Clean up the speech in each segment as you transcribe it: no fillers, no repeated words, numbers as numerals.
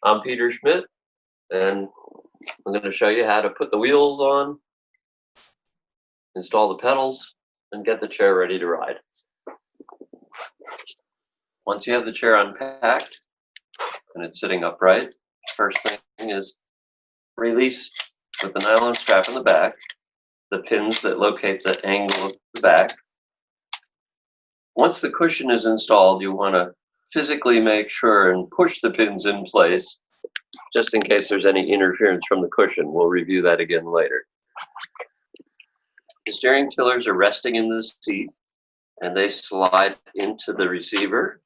I'm Peter Schmidt, and I'm going to show you how to put the wheels on, install the pedals, and get the chair ready to ride. Once you have the chair unpacked and it's sitting upright, first thing is release with the nylon strap in the back the pins that locate the angle of the back. Once the cushion is installed, you want to physically make sure and push the pins in place just in case there's any interference from the cushion. We'll review that again later. The steering tillers are resting in the seat and they slide into the receiver.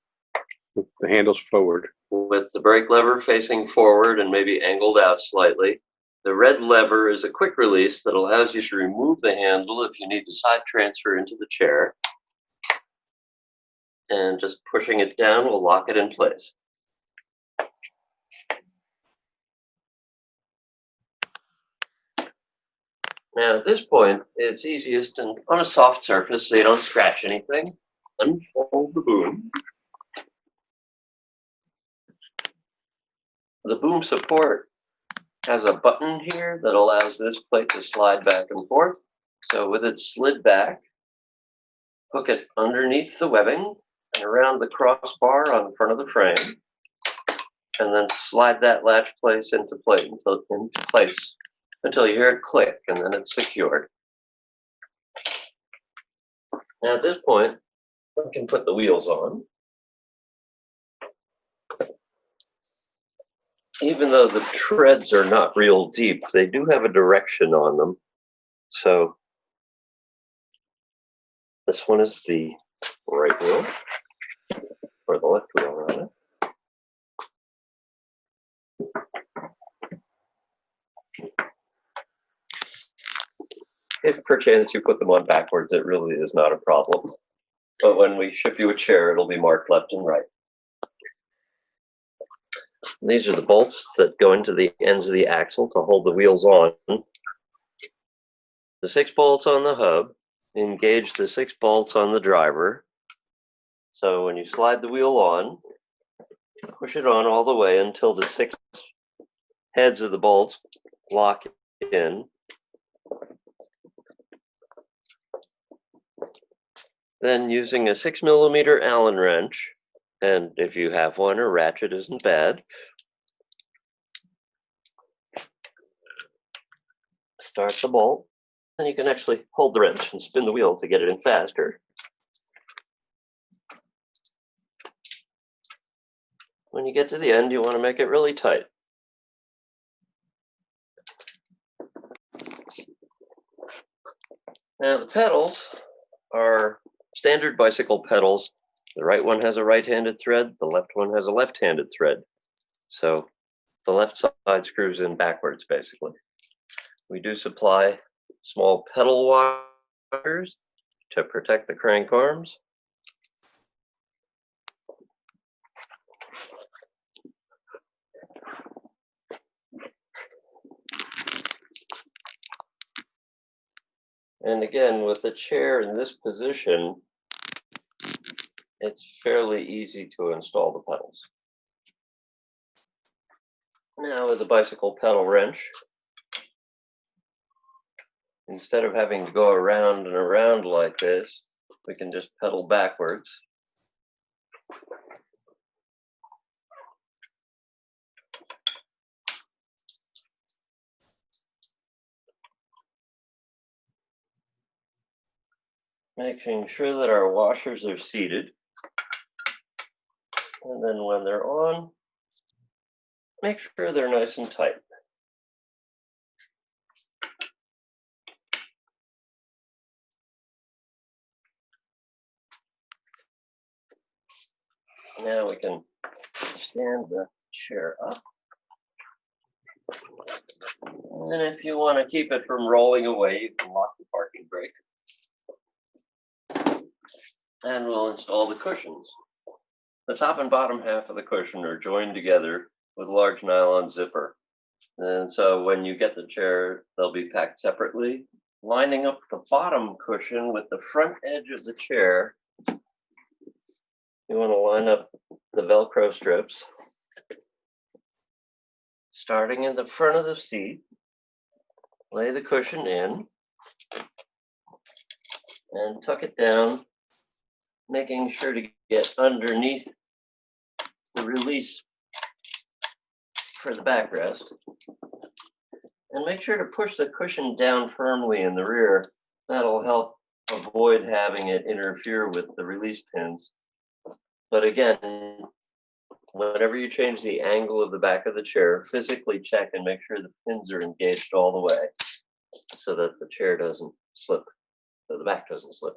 With the handles forward. With the brake lever facing forward and maybe angled out slightly. The red lever is a quick release that allows you to remove the handle if you need to side transfer into the chair. And just pushing it down will lock it in place. Now at this point, it's easiest and on a soft surface so you don't scratch anything. Unfold the boom. The boom support has a button here that allows this plate to slide back and forth. So with it slid back, hook it underneath the webbing and around the crossbar on the front of the frame, and then slide that latch place into place until you hear it click, and then it's secured. Now at this point, we can put the wheels on. Even though the treads are not real deep, they do have a direction on them. So this one is the right wheel, or the left wheel rather. If perchance you put them on backwards, it really is not a problem. But when we ship you a chair, it'll be marked left and right. These are the bolts that go into the ends of the axle to hold the wheels on. The 6 bolts on the hub engage the 6 bolts on the driver. So when you slide the wheel on, push it on all the way until the 6 heads of the bolts lock in. Then using a 6mm Allen wrench, and if you have one, a ratchet isn't bad, start the bolt, and you can actually hold the wrench and spin the wheel to get it in faster. When you get to the end, you want to make it really tight. Now the pedals are standard bicycle pedals. The right one has a right-handed thread, the left one has a left-handed thread. So the left side screws in backwards, basically. We do supply small pedal wires to protect the crank arms. And again, with the chair in this position, it's fairly easy to install the pedals. Now with the bicycle pedal wrench, instead of having to go around and around like this, we can just pedal backwards. Making sure that our washers are seated. And then when they're on, make sure they're nice and tight. Now we can stand the chair up. And if you want to keep it from rolling away, you can lock the parking brake. And we'll install the cushions. The top and bottom half of the cushion are joined together with a large nylon zipper. And so when you get the chair, they'll be packed separately. Lining up the bottom cushion with the front edge of the chair, you want to line up the Velcro strips Starting in the front of the seat, lay the cushion in and tuck it down, making sure to get underneath the release for the backrest. And make sure to push the cushion down firmly in the rear. That'll help avoid having it interfere with the release pins. But again, whenever you change the angle of the back of the chair, physically check and make sure the pins are engaged all the way so that the chair doesn't slip, so the back doesn't slip.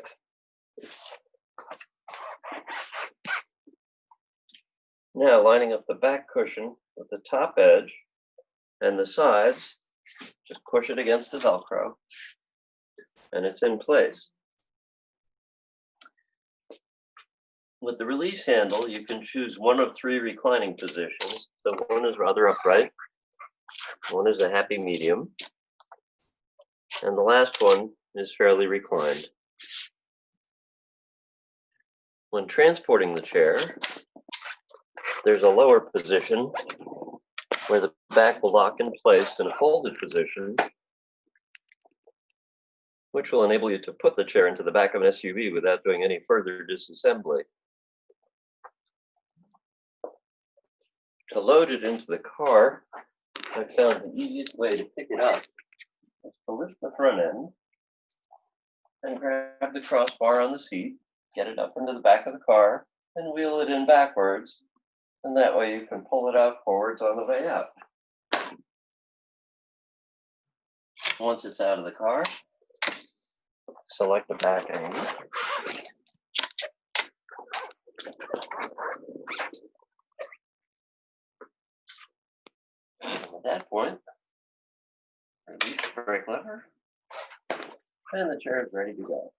Now lining up the back cushion with the top edge and the sides, just push it against the Velcro and it's in place. With the release handle, you can choose one of 3 reclining positions. So one is rather upright, one is a happy medium, and the last one is fairly reclined. When transporting the chair, there's a lower position where the back will lock in place in a folded position, which will enable you to put the chair into the back of an SUV without doing any further disassembly. To load it into the car, I found the easiest way to pick it up is to lift the front end and grab the crossbar on the seat, get it up into the back of the car, and wheel it in backwards. And that way you can pull it out forwards on the way out. Once it's out of the car, select the back angle. At that point, release the brake lever, and the chair is ready to go.